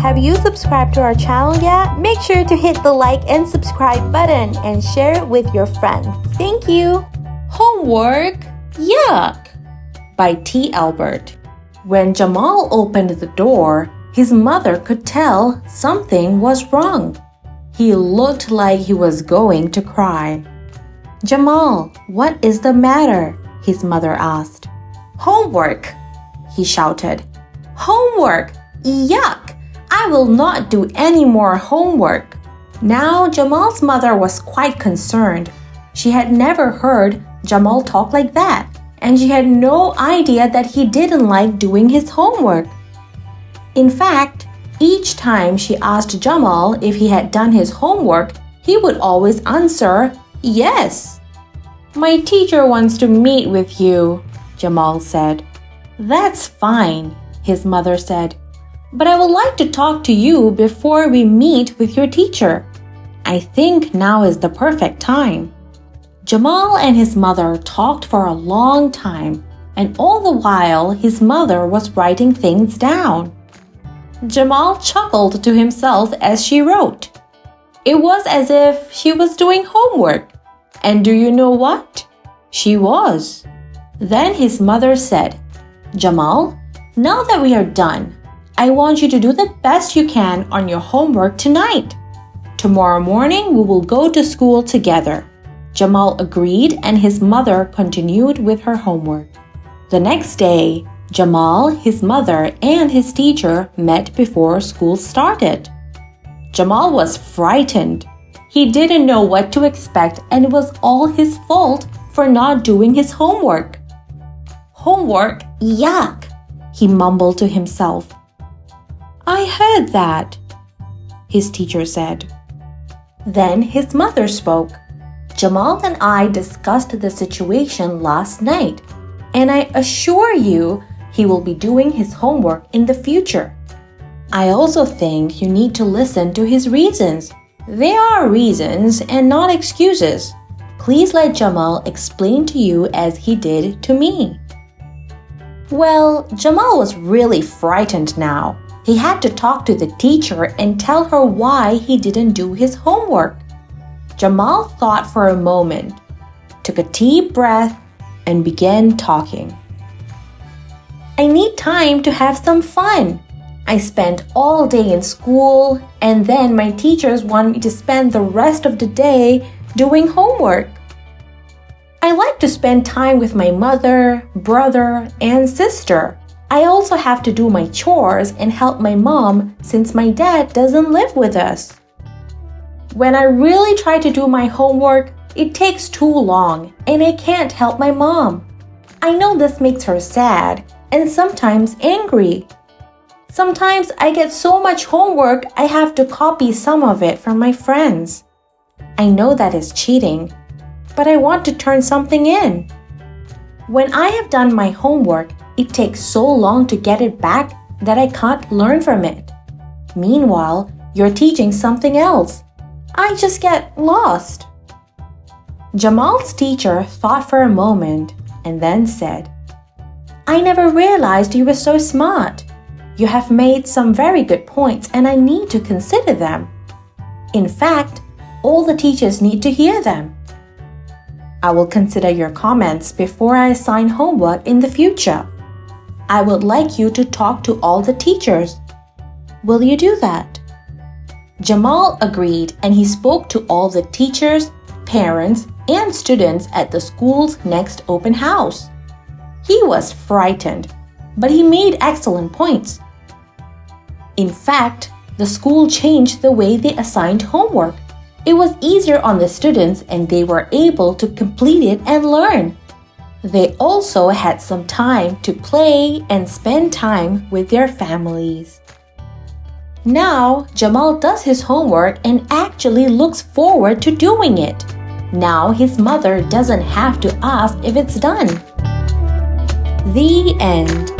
Have you subscribed to our channel yet? Make sure to hit the like and subscribe button and share it with your friends. Thank you! Homework, Yuck by T.Albert. When Jamal opened the door, his mother could tell something was wrong. He looked like he was going to cry. "Jamal, what is the matter?" his mother asked. "Homework," he shouted. "Homework! Yuck! I will not do any more homework." Now Jamal's mother was quite concerned. She had never heard Jamal talk like that, and she had no idea that he didn't like doing his homework. In fact, each time she asked Jamal if he had done his homework, he would always answer, "Yes." "My teacher wants to meet with you," Jamal said. "That's fine," his mother said. "But I would like to talk to you before we meet with your teacher. I think now is the perfect time." Jamal and his mother talked for a long time, and all the while his mother was writing things down. Jamal chuckled to himself as she wrote. It was as if she was doing homework. And do you know what? She was. Then his mother said, "Jamal, now that we are done, I want you to do the best you can on your homework tonight. Tomorrow morning we will go to school together." Jamal agreed and his mother continued with her homework. The next day, Jamal, his mother, and his teacher met before school started. Jamal was frightened. He didn't know what to expect and it was all his fault for not doing his homework. "Homework, yuck," he mumbled to himself. "I heard that," his teacher said. Then his mother spoke. "Jamal and I discussed the situation last night, and I assure you he will be doing his homework in the future. I also think you need to listen to his reasons. They are reasons and not excuses. Please let Jamal explain to you as he did to me." Well, Jamal was really frightened now. He had to talk to the teacher and tell her why he didn't do his homework. Jamal thought for a moment, took a deep breath, and began talking. "I need time to have some fun. I spent all day in school, and then my teachers want me to spend the rest of the day doing homework. I like to spend time with my mother, brother, and sister. I also have to do my chores and help my mom since my dad doesn't live with us. When I really try to do my homework, it takes too long, and I can't help my mom. I know this makes her sad and sometimes angry. Sometimes I get so much homework I have to copy some of it from my friends. I know that is cheating, but I want to turn something in. When I have done my homework, it takes so long to get it back that I can't learn from it. Meanwhile, you're teaching something else. I just get lost." Jamal's teacher thought for a moment and then said, "I never realized you were so smart. You have made some very good points and I need to consider them. In fact, all the teachers need to hear them. I will consider your comments before I assign homework in the future. I would like you to talk to all the teachers. Will you do that?" Jamal agreed and he spoke to all the teachers, parents, and students at the school's next open house. He was frightened, but he made excellent points. In fact, the school changed the way they assigned homework. It was easier on the students and they were able to complete it and learn. They also had some time to play and spend time with their families. Now, Jamal does his homework and actually looks forward to doing it. Now his mother doesn't have to ask if it's done. The end.